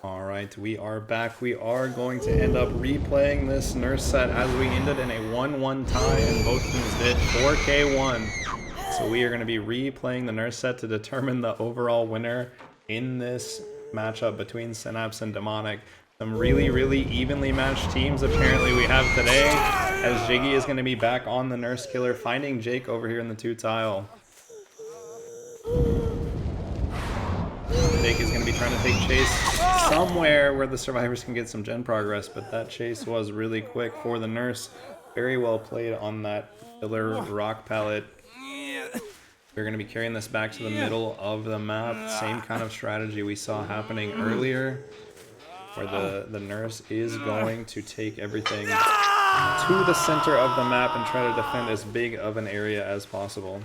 All right, we are back. We are going to end up replaying this nurse set as we ended in a 1-1 tie and both teams did 4K1. So we are going to be replaying the nurse set to determine the overall winner in this matchup between Synapse and Demonic. Some really evenly matched teams apparently we have today, as Jiggy is going to be back on the nurse killer, finding Jake over here in the 2 tile. Jake is going to be trying to take chase somewhere where the survivors can get some gen progress, but that chase was really quick for the nurse. Very well played on that filler rock pallet. We're going to be carrying this back to the middle of the map. Same kind of strategy we saw happening earlier, where the nurse is going to take everything to the center of the map and try to defend as big of an area as possible.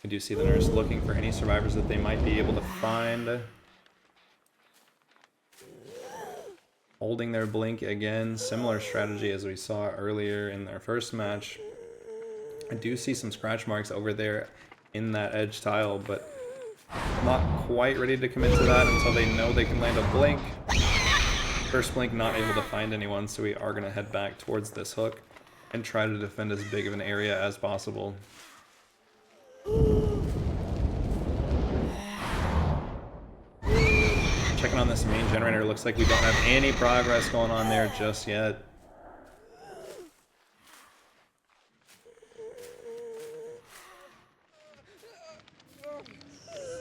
We do see the nurse looking for any survivors that they might be able to find. Holding their blink again, similar strategy as we saw earlier in their first match. I do see some scratch marks over there in that edge tile, but not quite ready to commit to that until they know they can land a blink. First blink not able to find anyone, so we are going to head back towards this hook and try to defend as big of an area as possible. Checking on this main generator, looks like we don't have any progress going on there just yet.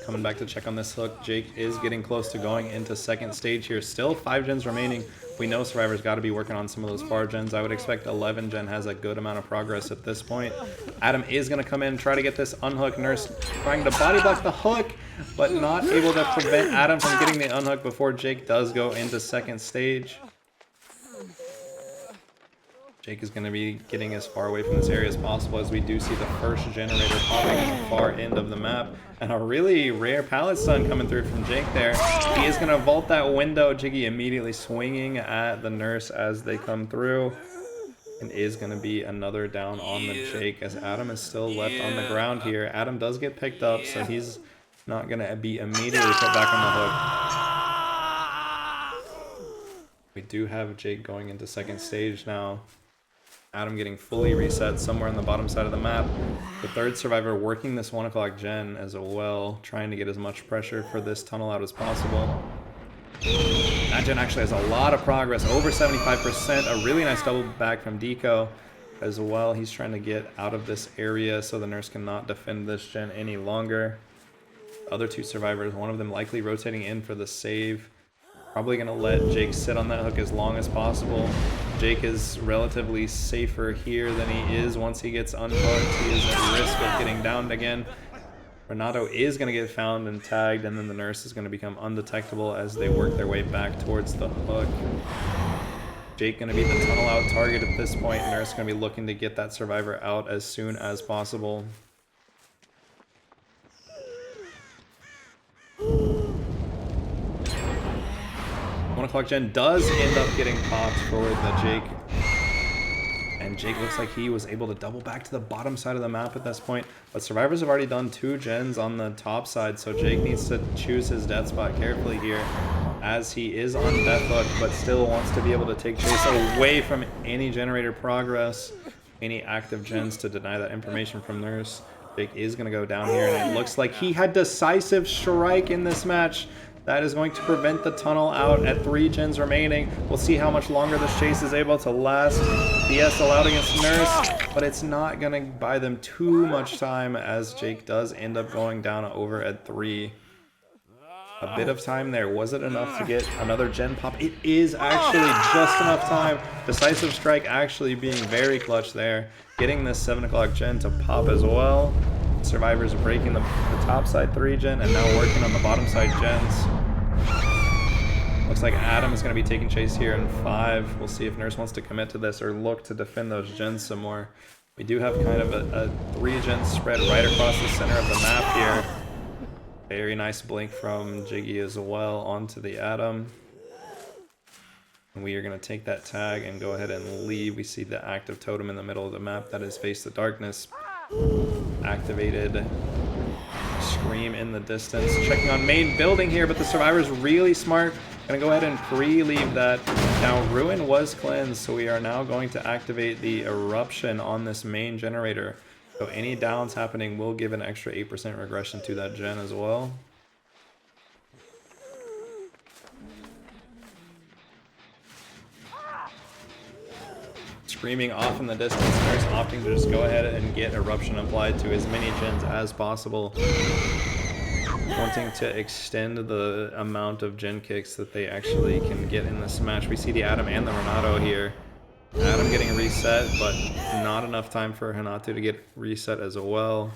Coming back to check on this hook, Jake is getting close to going into second stage here. Still 5 gens remaining. We know survivors got to be working on some of those far gens. I would expect 11 gen has a good amount of progress at this point. Adam is going to come in and try to get this unhook. Nurse trying to body block the hook, but not able to prevent Adam from getting the unhook before Jake does go into second stage. Jake is going to be getting as far away from this area as possible, as we do see the first generator popping at the far end of the map. And a really rare pallet stun coming through from Jake there. He is going to vault that window. Jiggy immediately swinging at the nurse as they come through. And is going to be another down on the Jake, as Adam is still left on the ground here. Adam does get picked up, so he's not going to be immediately put back on the hook. We do have Jake going into second stage now. Adam getting fully reset somewhere on the bottom side of the map. The third survivor working this 1 o'clock gen as well, trying to get as much pressure for this tunnel out as possible. That gen actually has a lot of progress, over 75%. A really nice double back from Deco as well. He's trying to get out of this area so the nurse cannot defend this gen any longer. Other 2 survivors, one of them likely rotating in for the save. Probably going to let Jake sit on that hook as long as possible. Jake is relatively safer here than he is once he gets unhooked. He is at risk of getting downed again. Renato is going to get found and tagged, and then the nurse is going to become undetectable as they work their way back towards the hook. Jake going to be the tunnel out target at this point. Nurse going to be looking to get that survivor out as soon as possible. One o'clock gen does end up getting popped for the Jake. And Jake looks like he was able to double back to the bottom side of the map at this point. But survivors have already done 2 gens on the top side, so Jake needs to choose his death spot carefully here, as he is on death hook, but still wants to be able to take chase away from any generator progress, any active gens to deny that information from nurse. Jake is going to go down here, and it looks like he had decisive strike in this match. That is going to prevent the tunnel out at 3 gens remaining. We'll see how much longer this chase is able to last. BS allowed against Nurse, but it's not going to buy them too much time, as Jake does end up going down over at 3. A bit of time there. Was it enough to get another gen pop? It is actually just enough time. Decisive strike actually being very clutch there. Getting this 7 o'clock gen to pop as well. Survivors breaking the top side 3 gen and now working on the bottom side gens. Looks like Adam is going to be taking chase here in 5. We'll see if Nurse wants to commit to this or look to defend those gens some more. We do have kind of a 3 gen spread right across the center of the map here. Very nice blink from Jiggy as well onto the Adam. And we are going to take that tag and go ahead and leave. We see the active totem in the middle of the map that is Face the Darkness. Activated. Scream in the distance. Checking on main building here, but the survivor's really smart. Gonna go ahead and pre-leave that. Now Ruin was cleansed, so we are now going to activate the eruption on this main generator. So any downs happening will give an extra 8% regression to that gen as well. Screaming off in the distance, Nurse opting to just go ahead and get eruption applied to as many gens as possible. Wanting to extend the amount of gen kicks that they actually can get in this match. We see the Adam and the Renato here. Adam getting reset, but not enough time for Renato to get reset as well.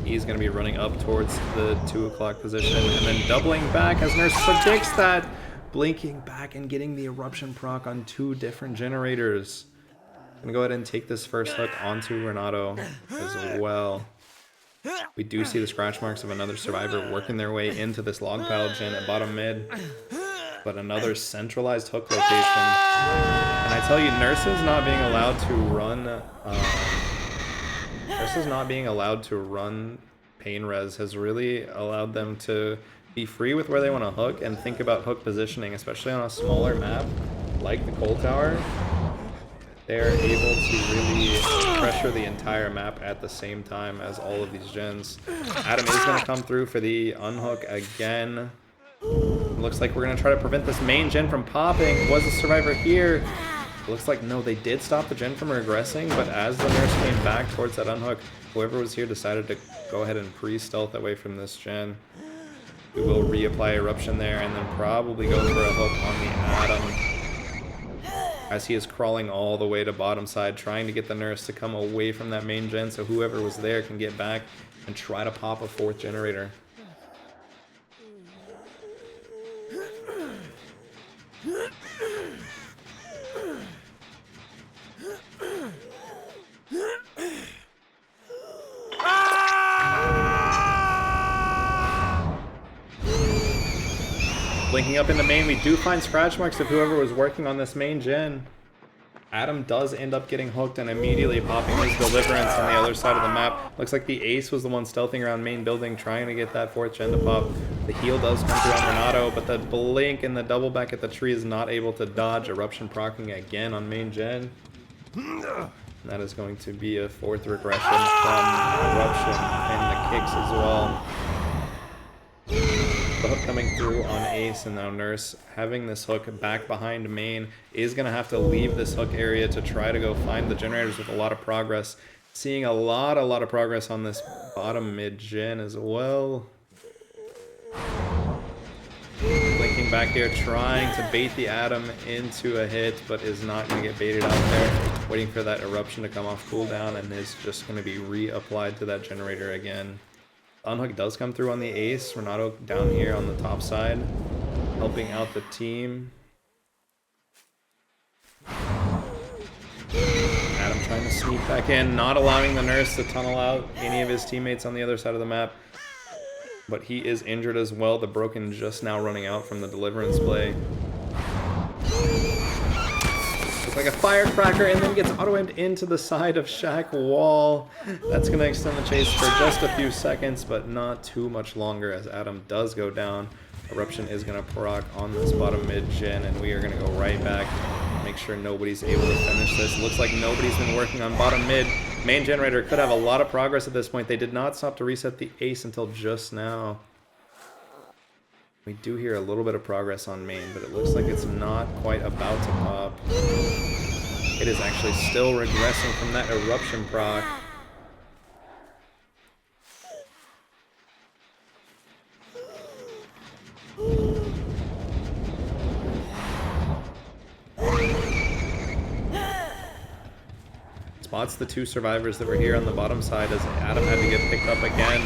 He's going to be running up towards the 2 o'clock position and then doubling back as Nurse predicts that. Blinking back and getting the eruption proc on 2 different generators. Gonna go ahead and take this first hook onto Renato as well. We do see the scratch marks of another survivor working their way into this log pile gen at bottom mid. But another centralized hook location. And I tell you, Nurse is not being allowed to run. Nurse is not being allowed to run pain res has really allowed them to be free with where they want to hook and think about hook positioning, especially on a smaller map like the Coal Tower. They're able to really pressure the entire map at the same time as all of these gens. Adam is going to come through for the unhook again. Looks like we're going to try to prevent this main gen from popping. Was a survivor here? Looks like no, they did stop the gen from regressing, but as the Nurse came back towards that unhook, whoever was here decided to go ahead and pre-stealth away from this gen. We will reapply eruption there and then probably go for a hook on the Adam. As he is crawling all the way to bottom side, trying to get the Nurse to come away from that main gen so whoever was there can get back and try to pop a 4th generator. Blinking up in the main, we do find scratch marks of whoever was working on this main gen. Adam does end up getting hooked and immediately popping his deliverance on the other side of the map. Looks like the Ace was the one stealthing around main building, trying to get that 4th gen to pop. The heal does come through on Renato, but the blink and the double back at the tree is not able to dodge. Eruption procking again on main gen. And that is going to be a 4th regression from Eruption and the kicks as well. The hook coming through on Ace, and now Nurse having this hook back behind main is going to have to leave this hook area to try to go find the generators with a lot of progress. Seeing a lot of progress on this bottom mid gen as well. Blinking back here, trying to bait the Adam into a hit, but is not going to get baited out there. Waiting for that eruption to come off cooldown, and is just going to be reapplied to that generator again. Unhook does come through on the Ace. Renato down here on the top side, helping out the team. Adam trying to sneak back in, not allowing the Nurse to tunnel out any of his teammates on the other side of the map. But he is injured as well. The Broken just now running out from the Deliverance play. Looks like a firecracker and then gets auto-aimed into the side of Shaq wall. That's going to extend the chase for just a few seconds, but not too much longer as Adam does go down. Eruption is going to proc on this bottom mid gen, and we are going to go right back. Make sure nobody's able to finish this. Looks like nobody's been working on bottom mid. Main generator could have a lot of progress at this point. They did not stop to reset the Ace until just now. We do hear a little bit of progress on main, but it looks like it's not quite about to pop. It is actually still regressing from that eruption proc. Spots the 2 survivors that were here on the bottom side as Adam had to get picked up again.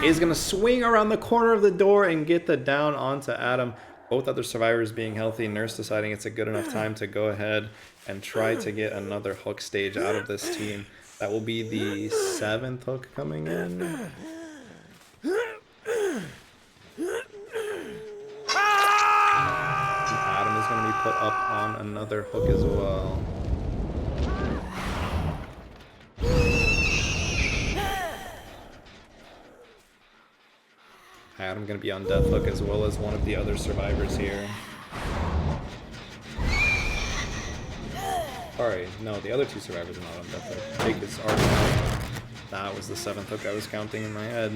Is going to swing around the corner of the door and get the down onto Adam. Both other survivors being healthy. Nurse deciding it's a good enough time to go ahead and try to get another hook stage out of this team. That will be the 7th hook coming in. Adam is going to be put up on another hook as well. Adam going to be on death hook as well as one of the other survivors here. Sorry, no, the other two survivors are not on death hook. Jake is already out. That was the 7th hook I was counting in my head.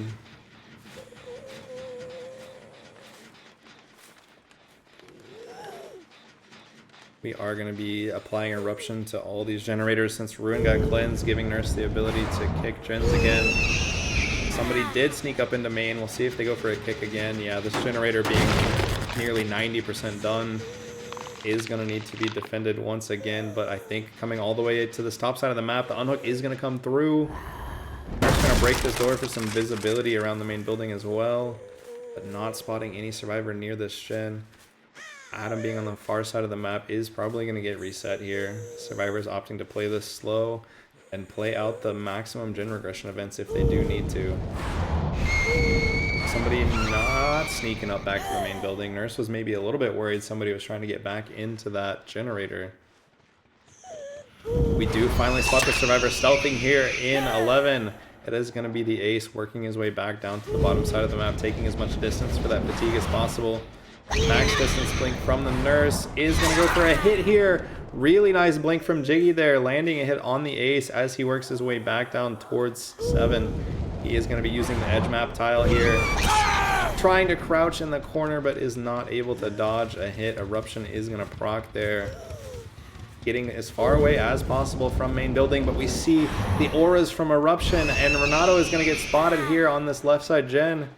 We are going to be applying Eruption to all these generators since Ruin got cleansed, giving Nurse the ability to kick gens again. Somebody did sneak up into main. We'll see if they go for a kick again. Yeah, this generator being nearly 90% done is going to need to be defended once again, but I think coming all the way to this top side of the map, the unhook is going to come through. Nurse going to break this door for some visibility around the main building as well, but not spotting any survivor near this gen. Adam being on the far side of the map is probably going to get reset here. Survivors opting to play this slow and play out the maximum gen regression events if they do need to. Somebody not sneaking up back to the main building. Nurse was maybe a little bit worried somebody was trying to get back into that generator. We do finally spot the survivor stealthing here in 11. It is going to be the ace working his way back down to the bottom side of the map, taking as much distance for that fatigue as possible. Max distance blink from the Nurse is going to go for a hit here. Really nice blink from Jiggy there, landing a hit on the ace as he works his way back down towards 7. He is going to be using the edge map tile here, trying to crouch in the corner but is not able to dodge a hit. Eruption is going to proc there, getting as far away as possible from main building, but we see the auras from Eruption, and Renato is going to get spotted here on this left side gen.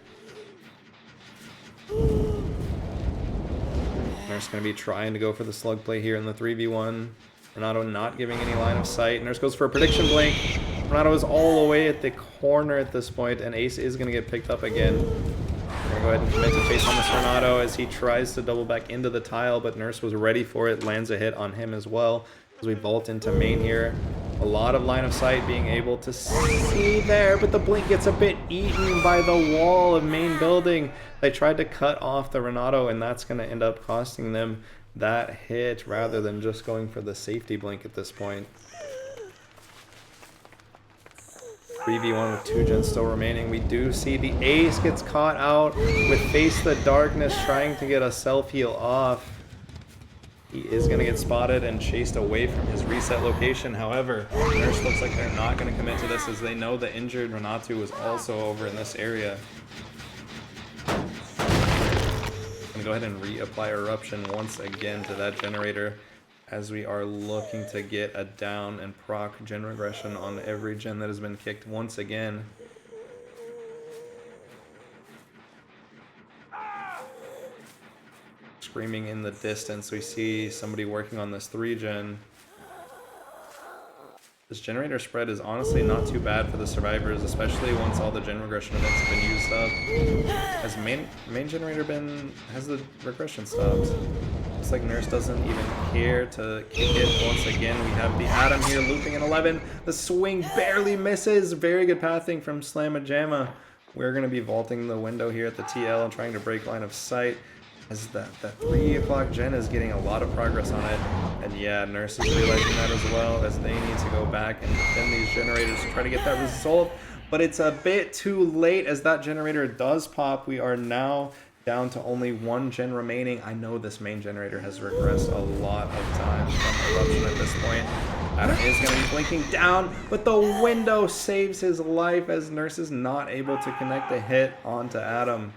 Nurse going to be trying to go for the slug play here in the 3v1. Renato not giving any line of sight. Nurse goes for a prediction blink. Renato is all the way at the corner at this point, and Ace is going to get picked up again. We're going to go ahead and commit to chase on this Renato as he tries to double back into the tile, but Nurse was ready for it, lands a hit on him as well as we vault into main here. A lot of line of sight being able to see there, but the blink gets a bit eaten by the wall of main building. They tried to cut off the Renato, and that's going to end up costing them that hit rather than just going for the safety blink at this point. 3v1 with 2 gens still remaining. We do see the ace gets caught out with Face the Darkness trying to get a self-heal off. He is going to get spotted and chased away from his reset location. However, Nurse looks like they're not going to commit to this as they know the injured Renato was also over in this area. I'm going to go ahead and reapply Eruption once again to that generator as we are looking to get a down and proc gen regression on every gen that has been kicked once again. Screaming in the distance, we see somebody working on this 3-gen. This generator spread is honestly not too bad for the survivors, especially once all the gen regression events have been used up. Has main generator has the regression stopped? Looks like Nurse doesn't even care to kick it once again. We have the Adam here looping in 11. The swing barely misses. Very good pathing from Slamma-Jamma. We're going to be vaulting the window here at the TL and trying to break line of sight, as that 3 o'clock gen is getting a lot of progress on it. And yeah, Nurse is realizing that as well, as they need to go back and defend these generators to try to get that result. But it's a bit too late as that generator does pop. We are now down to only 1 gen remaining. I know this main generator has regressed a lot of times from Eruption at this point. Adam is going to be blinking down, but the window saves his life as Nurse is not able to connect the hit onto Adam.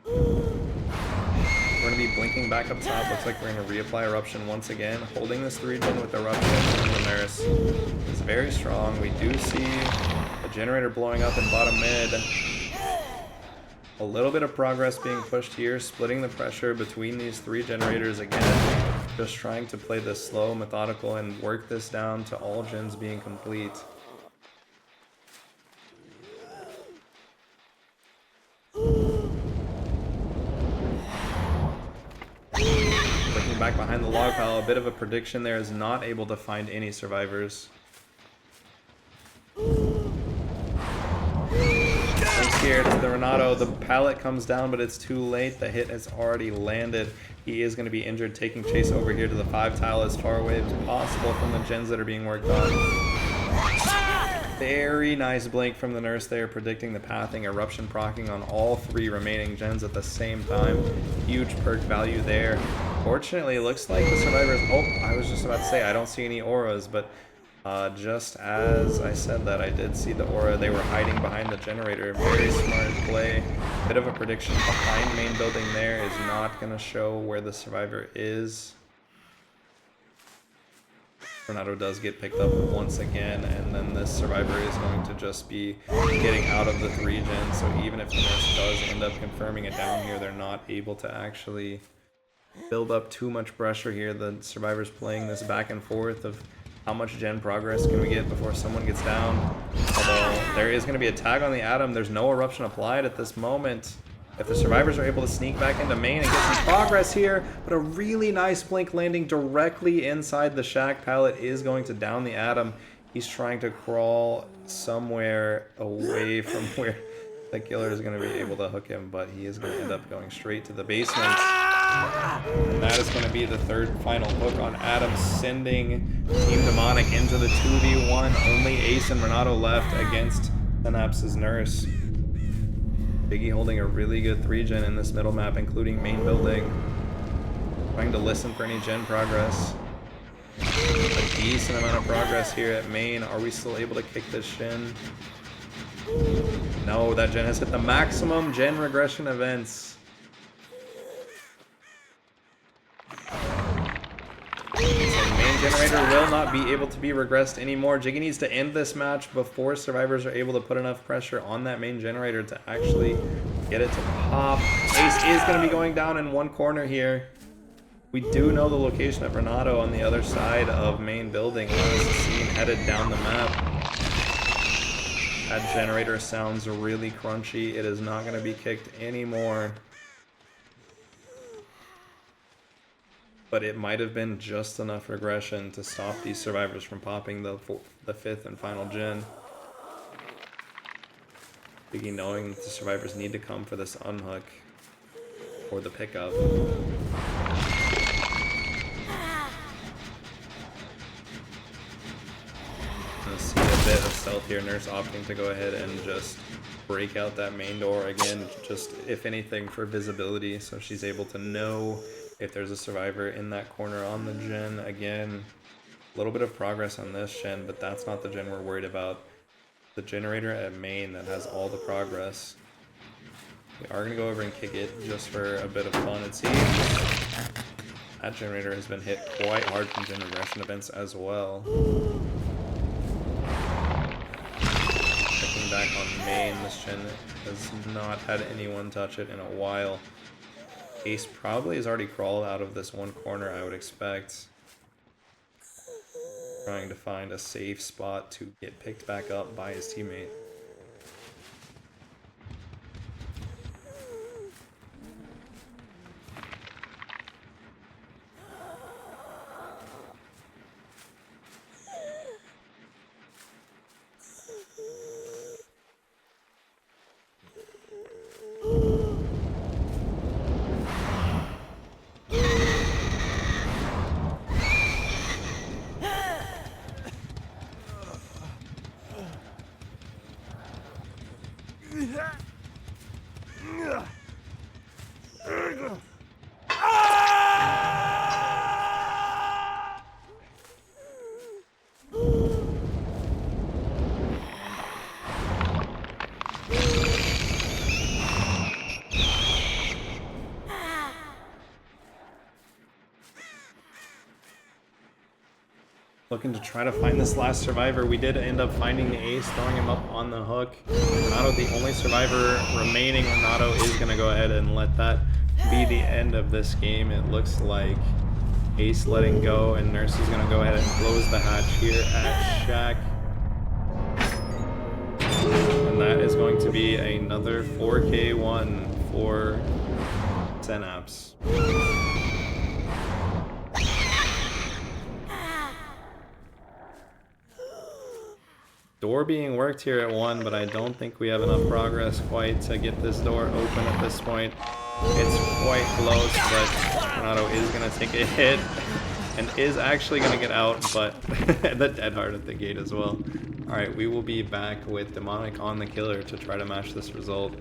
We're going to be blinking back up top. Looks like we're going to reapply Eruption once again. Holding this 3-gen with Eruption, and the Nurse is very strong. We do see a generator blowing up in bottom mid. A little bit of progress being pushed here, splitting the pressure between these 3 generators again. Just trying to play this slow, methodical, and work this down to all gens being complete. Looking back behind the log pile, a bit of a prediction there, is not able to find any survivors. Thanks here to the Renato. The pallet comes down, but it's too late. The hit has already landed. He is going to be injured, taking chase over here to the 5 tile as far away as possible from the gens that are being worked on. Very nice blink from the nurse there, predicting the pathing, eruption procking on all 3 remaining gens at the same time. Huge perk value there. Fortunately, it looks like the survivors... Oh, I was just about to say, I don't see any auras, but just as I said that, I did see the aura. They were hiding behind the generator. Very smart play. Bit of a prediction behind main building there is not going to show where the survivor is. Renato does get picked up once again, and then this survivor is going to just be getting out of the 3 gens, so even if the nurse does end up confirming it down here, they're not able to actually build up too much pressure here. The survivor's playing this back and forth of how much gen progress can we get before someone gets down. Although there is going to be a tag on the Atom, there's no eruption applied at this moment. If the survivors are able to sneak back into main and get some progress here, but a really nice blink landing directly inside the shack pallet is going to down the Atom. He's trying to crawl somewhere away from where the killer is going to be able to hook him, but he is going to end up going straight to the basement. And that is going to be the 3rd final hook on Atom, sending Team Demonic into the 2v1. Only Ace and Renato left against Synapse's nurse. Biggie holding a really good 3-gen in this middle map, including main building. Trying to listen for any gen progress. A decent amount of progress here at main. Are we still able to kick this shin? No, that gen has hit the maximum gen regression events. Generator will not be able to be regressed anymore. Jiggy needs to end this match before survivors are able to put enough pressure on that main generator to actually get it to pop. Ace is going to be going down in one corner here. We do know the location of Renato on the other side of main building. As seen headed down the map. That generator sounds really crunchy. It is not going to be kicked anymore. But it might have been just enough regression to stop these survivors from popping the 5th and final gen. Biggie knowing that the survivors need to come for this unhook or the pickup. Gonna see a bit of stealth here. Nurse opting to go ahead and just break out that main door again, just if anything for visibility, so she's able to know if there's a survivor in that corner on the gen. Again, a little bit of progress on this gen, but that's not the gen we're worried about. The generator at main that has all the progress. We are going to go over and kick it just for a bit of fun, it seems. That generator has been hit quite hard from gen regression events as well. Checking back on main, this gen has not had anyone touch it in a while. Ace probably has already crawled out of this one corner, I would expect. Trying to find a safe spot to get picked back up by his teammate. Looking to try to find this last survivor. We did end up finding the Ace, throwing him up on the hook. Renato, the only survivor remaining. Renato is going to go ahead and let that be the end of this game. It looks like Ace letting go, and Nurse is going to go ahead and close the hatch here at Shack. And that is going to be another 4K1 for Synapse. Door being worked here at 1, but I don't think we have enough progress quite to get this door open at this point. It's quite close, but Renato is going to take a hit and is actually going to get out, but the dead hard at the gate as well. Alright, we will be back with Demonic on the killer to try to match this result.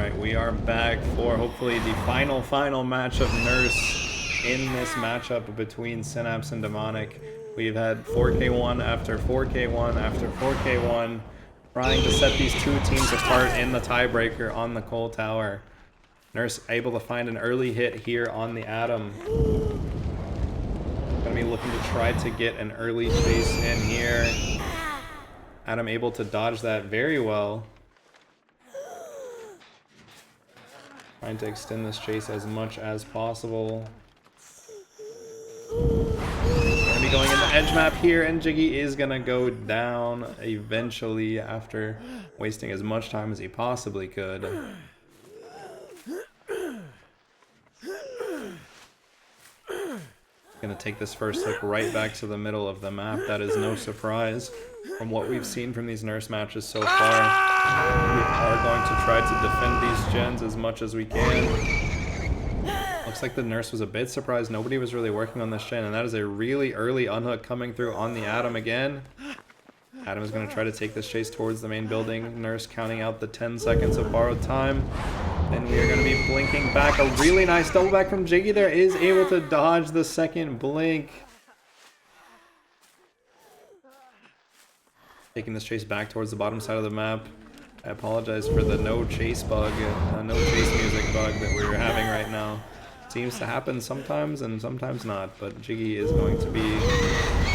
Alright, we are back for hopefully the final match of Nurse in this matchup between Synapse and Demonic. We've had 4K1 after 4K1 after 4K1, trying to set these two teams apart in the tiebreaker on the Coal Tower. Nurse able to find an early hit here on the Atom. Gonna be looking to try to get an early chase in here. Atom able to dodge that very well. Trying to extend this chase as much as possible. Gonna be going in the edge map here, and Jiggy is gonna go down eventually after wasting as much time as he possibly could. Gonna take this first hook right back to the middle of the map. That is no surprise from what we've seen from these Nurse matches so far. We are going to try to defend these gens as much as we can. Looks like the Nurse was a bit surprised nobody was really working on this gen, and that is a really early unhook coming through on the Atom again. Atom is going to try to take this chase towards the main building. Nurse counting out the 10 seconds of borrowed time. And we are going to be blinking back. A really nice double back from Jiggy there. Is able to dodge the second blink. Taking this chase back towards the bottom side of the map. I apologize for the no chase bug, no chase music bug that we're having right now. Seems to happen sometimes and sometimes not, but Jiggy is going to be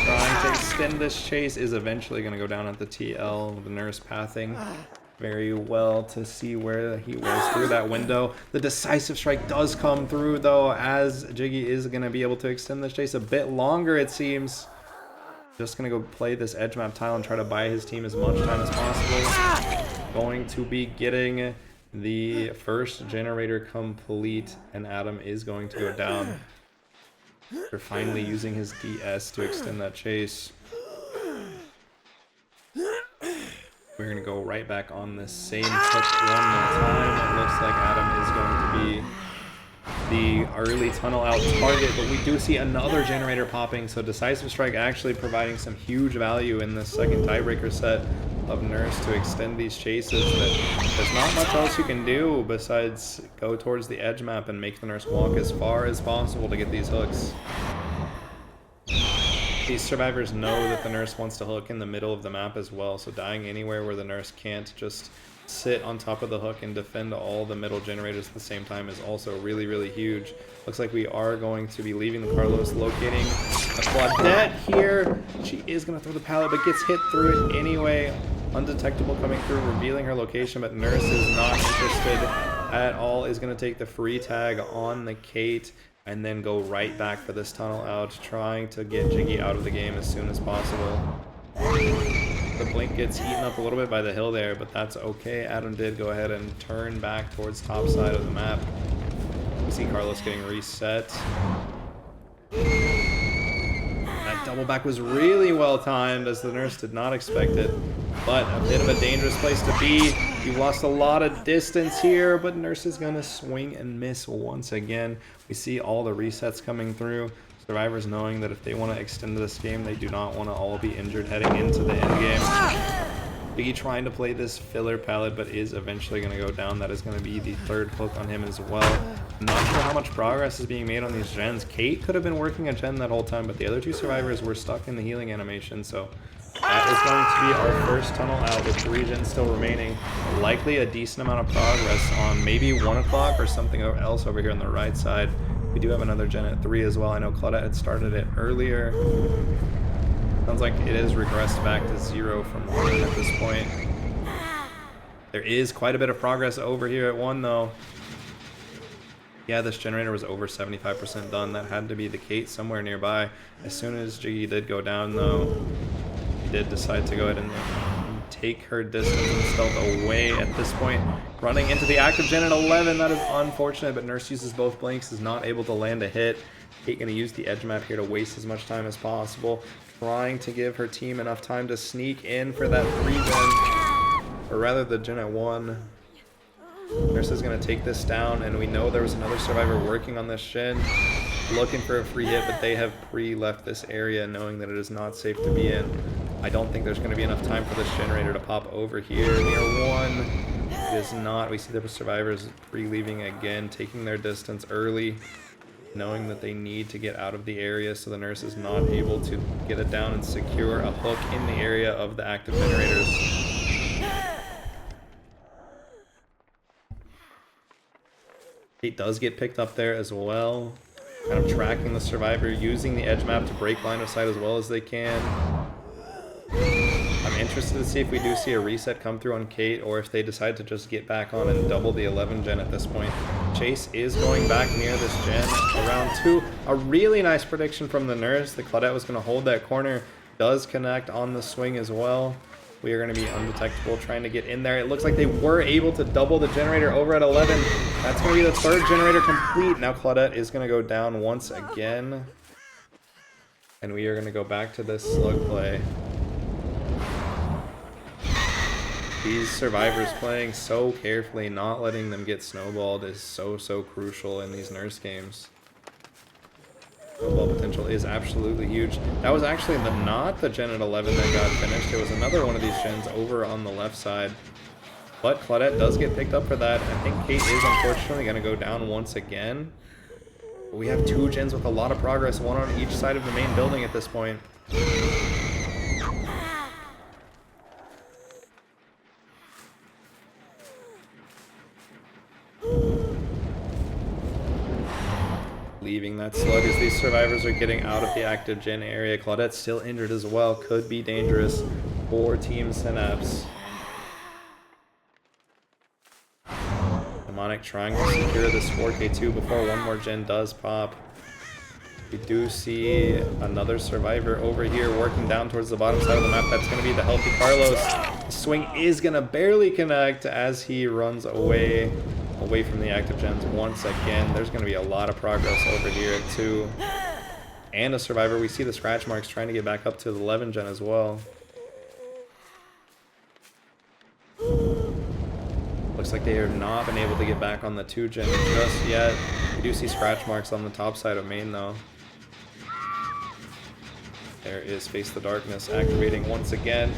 trying to extend this chase. Is eventually going to go down at the TL. The Nurse pathing very well to see where he was through that window. The decisive strike does come through though, as Jiggy is going to be able to extend this chase a bit longer, it seems. Just going to go play this edge map tile and try to buy his team as much time as possible. Going to be getting the first generator complete, and Atom is going to go down. They're finally using his DS to extend that chase. We're going to go right back on this same hook one more time. It looks like Atom is going to be the early tunnel out target, but we do see another generator popping, so Decisive Strike actually providing some huge value in this second tiebreaker set of Nurse to extend these chases. But there's not much else you can do besides go towards the edge map and make the Nurse walk as far as possible to get these hooks. These survivors know that the Nurse wants to hook in the middle of the map as well, so dying anywhere where the Nurse can't just sit on top of the hook and defend all the middle generators at the same time is also really, really huge. Looks like we are going to be leaving the Carlos, locating a Claudette here. She is going to throw the pallet, but gets hit through it anyway. Undetectable coming through, revealing her location, but Nurse is not interested at all. Is going to take the free tag on the Kate and then go right back for this tunnel out, trying to get Jiggy out of the game as soon as possible. The blink gets eaten up a little bit by the hill there, but that's okay. Atom did go ahead and turn back towards top side of the map. We see Carlos getting reset. That double back was really well timed, as the Nurse did not expect it, but a bit of a dangerous place to be. You've lost a lot of distance here, but Nurse is going to swing and miss once again. We see all the resets coming through. Survivors knowing that if they want to extend this game, they do not want to all be injured heading into the end game. Biggie trying to play this filler pallet, but is eventually going to go down. That is going to be the third hook on him as well. I'm not sure how much progress is being made on these gens. Kate could have been working a gen that whole time, but the other two survivors were stuck in the healing animation, so that is going to be our first tunnel out with 3 gens still remaining. Likely a decent amount of progress on maybe 1 o'clock or something else over here on the right side. We do have another gen at 3 as well. I know Claudette had started it earlier. Sounds like it is regressed back to 0 from 1 at this point. There is quite a bit of progress over here at 1 though. Yeah, this generator was over 75% done. That had to be the Kate somewhere nearby. As soon as Jiggy did go down though, he did decide to go ahead and take her distance and stealth away at this point. Running into the active gen at 11, that is unfortunate, but Nurse uses both blinks, is not able to land a hit. Kate gonna use the edge map here to waste as much time as possible, trying to give her team enough time to sneak in for that 3 gen, or rather the gen at 1. Nurse is gonna take this down, and we know there was another survivor working on this gen, looking for a free hit, but they have pre-left this area knowing that it is not safe to be in. I don't think there's going to be enough time for this generator to pop over here. We are 1 It is not. We see the survivors relieving again, taking their distance early, knowing that they need to get out of the area so the nurse is not able to get it down and secure a hook in the area of the active generators. Kate does get picked up there as well. Kind of tracking the survivor, using the edge map to break line of sight as well as they can. I'm interested to see if we do see a reset come through on Kate, or if they decide to just get back on and double the 11 gen at this point. Chase is going back near this gen around 2. A really nice prediction from the nurse. The Claudette was going to hold that corner. Does connect on the swing as well. We are going to be undetectable trying to get in there. It looks like they were able to double the generator over at 11. That's going to be the third generator complete. Now Claudette is going to go down once again. And we are going to go back to this slug play. These survivors playing so carefully, not letting them get snowballed is so crucial in these nurse games. Snowball potential is absolutely huge. That was actually not the gen at 11 that got finished. It was another one of these gens over on the left side. But Claudette does get picked up for that. I think Kate is unfortunately going to go down once again. But we have 2 gens with a lot of progress, one on each side of the main building at this point. Leaving that slug as these survivors are getting out of the active gen area. Claudette's still injured as well. Could be dangerous for Team Synapse. Demonic trying to secure this 4K2 before one more gen does pop. We do see another survivor over here working down towards the bottom side of the map. That's going to be the healthy Carlos. The swing is going to barely connect as he runs away from the active gens once again. There's going to be a lot of progress over here at 2. And a survivor. We see the scratch marks trying to get back up to the 11 gen as well. Looks like they have not been able to get back on the 2 gen just yet. We do see scratch marks on the top side of main though. There is Face the Darkness activating once again.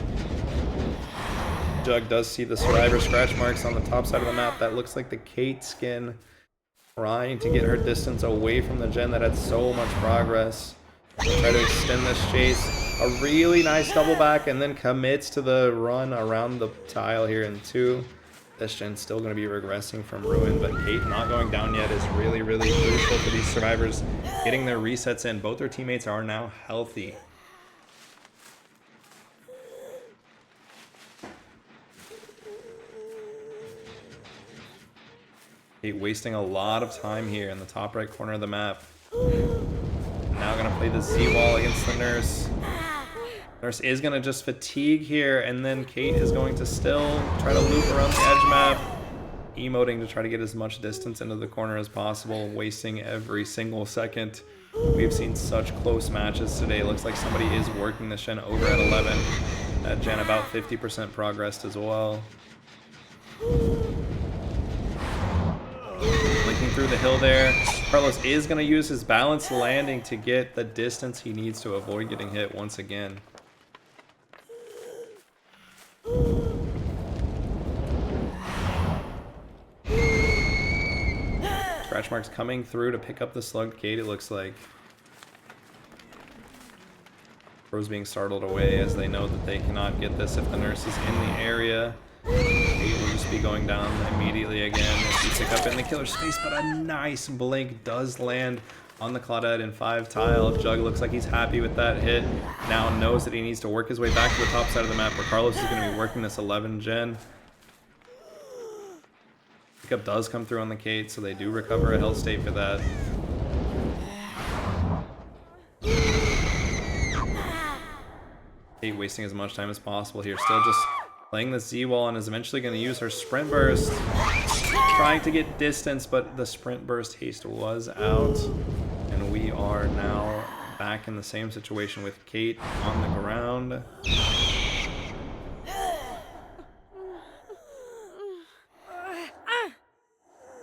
Jug does see the survivor scratch marks on the top side of the map. That looks like the Kate skin trying to get her distance away from the gen that had so much progress. Try to extend this chase. A really nice double back and then commits to the run around the tile here in 2. This gen's still going to be regressing from ruin, but Kate not going down yet is really crucial for these survivors getting their resets in. Both their teammates are now healthy. Kate wasting a lot of time here in the top right corner of the map. Now going to play the Z-wall against the nurse. Nurse is going to just fatigue here, and then Kate is going to still try to loop around the edge map, emoting to try to get as much distance into the corner as possible, wasting every single second. We've seen such close matches today. Looks like somebody is working the gen over at 11. That gen about 50% progressed as well. Linking through the hill there. Carlos is going to use his balanced landing to get the distance he needs to avoid getting hit once again. Scratch marks coming through to pick up the slugged Kate, it looks like. Pros being startled away as they know that they cannot get this if the nurse is in the area. Kate will just be going down immediately again as we pick up in the killer's space, but a nice blink does land on the Claudette in 5 tile. Jug looks like he's happy with that hit. Now knows that he needs to work his way back to the top side of the map where Carlos is going to be working this 11 gen. Pickup does come through on the Kate, so they do recover a health state for that. Kate wasting as much time as possible here. Still just playing the Z-wall and is eventually going to use her sprint burst. Trying to get distance, but the sprint burst haste was out. And we are now back in the same situation with Kate on the ground.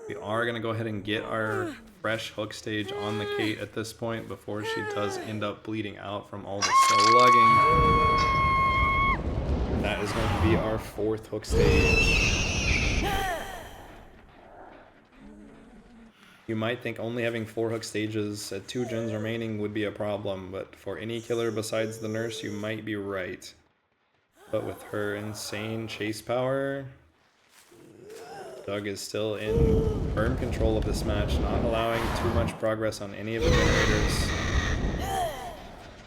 We are going to go ahead and get our fresh hook stage on the Kate at this point before she does end up bleeding out from all the slugging. That is going to be our 4th hook stage. You might think only having 4 hook stages at 2 gens remaining would be a problem, but for any killer besides the nurse, you might be right. But with her insane chase power, Doug is still in firm control of this match, not allowing too much progress on any of the generators,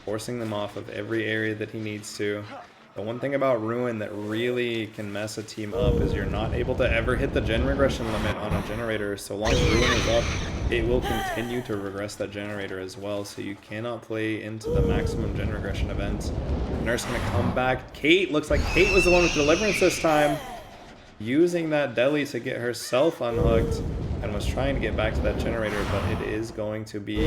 forcing them off of every area that he needs to. The one thing about Ruin that really can mess a team up is you're not able to ever hit the gen regression limit on a generator. So long as Ruin is up, it will continue to regress that generator as well. So you cannot play into the maximum gen regression event. Nurse gonna come back. Kate, looks like Kate was the one with Deliverance this time, using that deli to get herself unhooked and was trying to get back to that generator, but it is going to be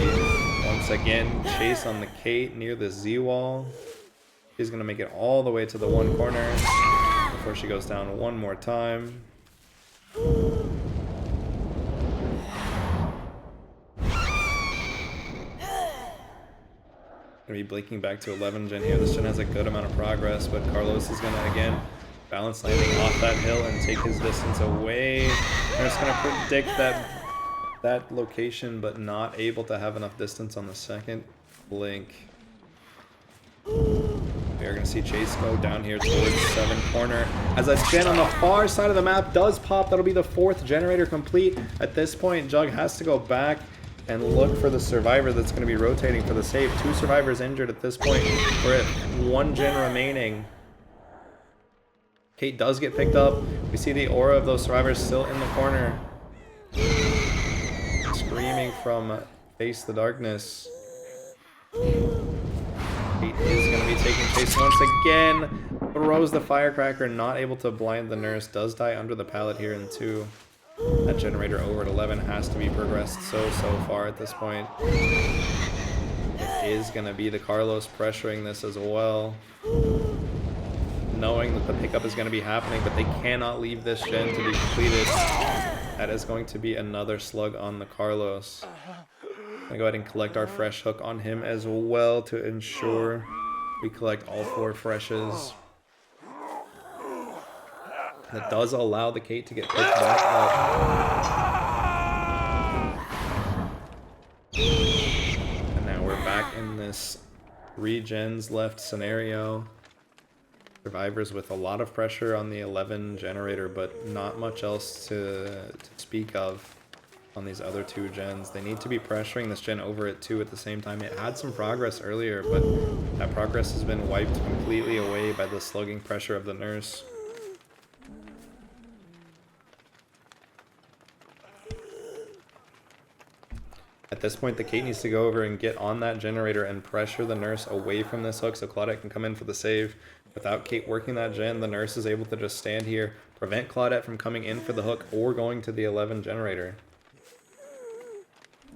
once again chase on the Kate near the Z wall. She's going to make it all the way to the one corner before she goes down one more time. Going to be blinking back to 11 gen here. This gen has a good amount of progress, but Carlos is going to again balance landing off that hill and take his distance away. They're just going to predict that location, but not able to have enough distance on the second blink. We are going to see Chase go down here towards 7 corner as a gen on the far side of the map does pop. That'll be the 4th generator complete. At this point, Jug has to go back and look for the survivor that's going to be rotating for the save. 2 survivors injured at this point. We're at 1 gen remaining. Kate does get picked up. We see the aura of those survivors still in the corner, screaming from Face the Darkness. Kate is going to be taking Chase once again. Throws the firecracker, not able to blind the nurse. Does die under the pallet here in 2. That generator over at 11 has to be progressed so far at this point. It is going to be the Carlos pressuring this as well, knowing that the pickup is going to be happening, but they cannot leave this gen to be completed. That is going to be another slug on the Carlos. I'm gonna go ahead and collect our fresh hook on him as well to ensure we collect all 4 freshes. That does allow the Kate to get picked back up. And now we're back in this 3 gens left scenario. Survivors with a lot of pressure on the 11 generator, but not much else to speak of on these other 2 gens. They need to be pressuring this gen over at 2 at the same time. It had some progress earlier, but that progress has been wiped completely away by the slugging pressure of the nurse. At this point, the Kate needs to go over and get on that generator and pressure the nurse away from this hook so Claudette can come in for the save. Without Kate working that gen, the nurse is able to just stand here, prevent Claudette from coming in for the hook or going to the 11 generator.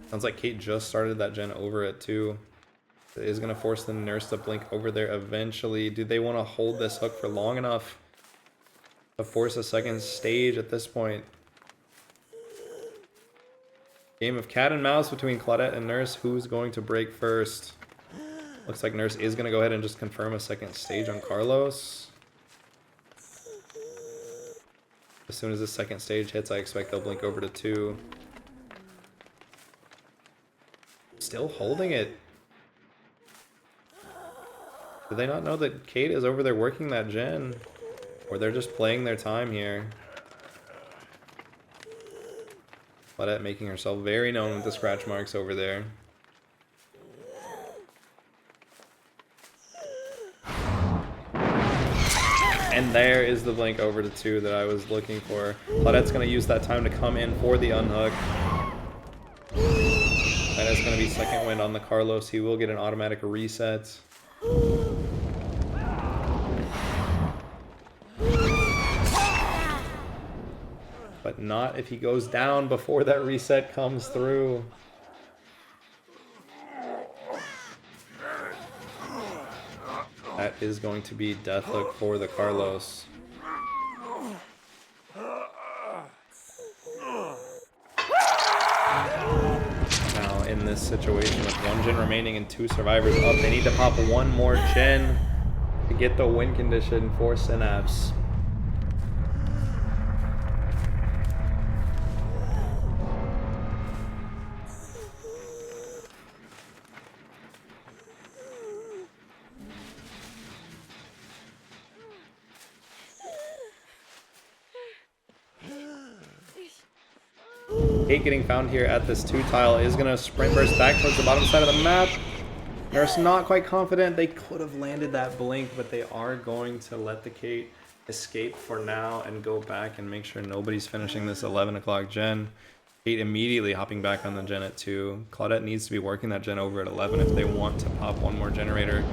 Sounds like Kate just started that gen over at 2. It is going to force the nurse to blink over there eventually. Do they want to hold this hook for long enough to force a second stage at this point? Game of cat and mouse between Claudette and Nurse. Who's going to break first? Looks like Nurse is going to go ahead and just confirm a second stage on Carlos. As soon as the second stage hits, I expect they'll blink over to 2. Still holding it. Do they not know that Kate is over there working that gen? Or they're just playing their time here? Claudette making herself very known with the scratch marks over there. And there is the blink over to 2 that I was looking for. Claudette's going to use that time to come in for the unhook. That is going to be second wind on the Carlos. He will get an automatic reset. But not if he goes down before that reset comes through. That is going to be deathhook for the Carlos. Now in this situation with 1 gen remaining and 2 survivors up, they need to pop 1 more gen to get the win condition for Synapse. Kate getting found here at this 2 tile is going to sprint burst back towards the bottom side of the map. Nurse not quite confident. They could have landed that blink, but they are going to let the Kate escape for now and go back and make sure nobody's finishing this 11 o'clock gen. Kate immediately hopping back on the gen at 2. Claudette needs to be working that gen over at 11 if they want to pop one more generator.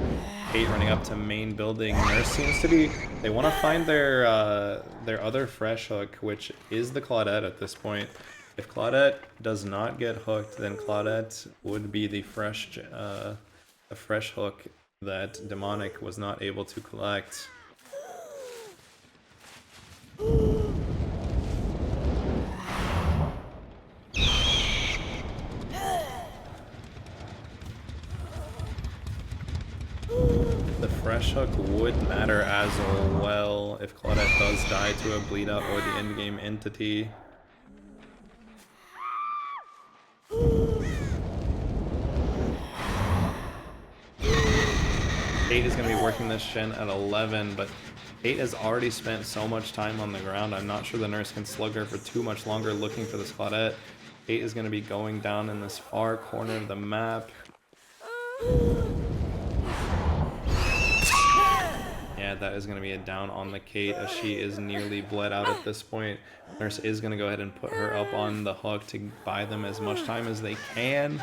Kate running up to main building. Nurse seems to be... They want to find their other fresh hook, which is the Claudette at this point. If Claudette does not get hooked, then Claudette would be the fresh hook that Demonic was not able to collect. The fresh hook would matter as well if Claudette does die to a bleed out or the endgame entity. Kate is going to be working this gen at 11, but Kate has already spent so much time on the ground. I'm not sure the nurse can slug her for too much longer looking for this Claudette. Kate is going to be going down in this far corner of the map. Yeah, that is going to be a down on the Kate as she is nearly bled out at this point. Nurse is going to go ahead and put her up on the hook to buy them as much time as they can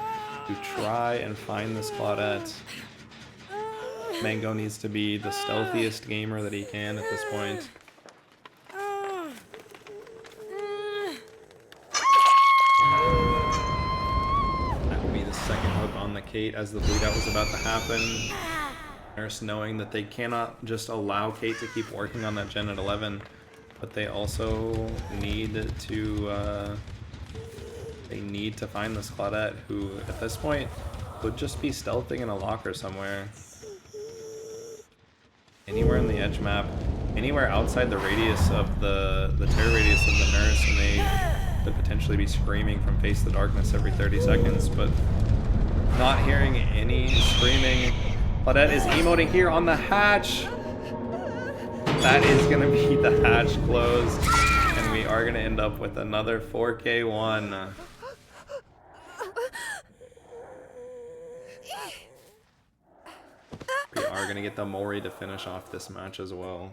to try and find this Claudette. Mango needs to be the stealthiest gamer that he can at this point. That will be the second hook on the Kate as the bleed out was about to happen. Nurse knowing that they cannot just allow Kate to keep working on that gen at 11, but they also need to find this Claudette, who at this point could just be stealthing in a locker somewhere. Anywhere in the edge map, anywhere outside the radius of the terror radius of the nurse, and they could potentially be screaming from Face the Darkness every 30 seconds, but not hearing any screaming. Claudette is emoting here on the hatch. That is going to be the hatch closed, and we are going to end up with another 4K1. We are going to get the Mori to finish off this match as well.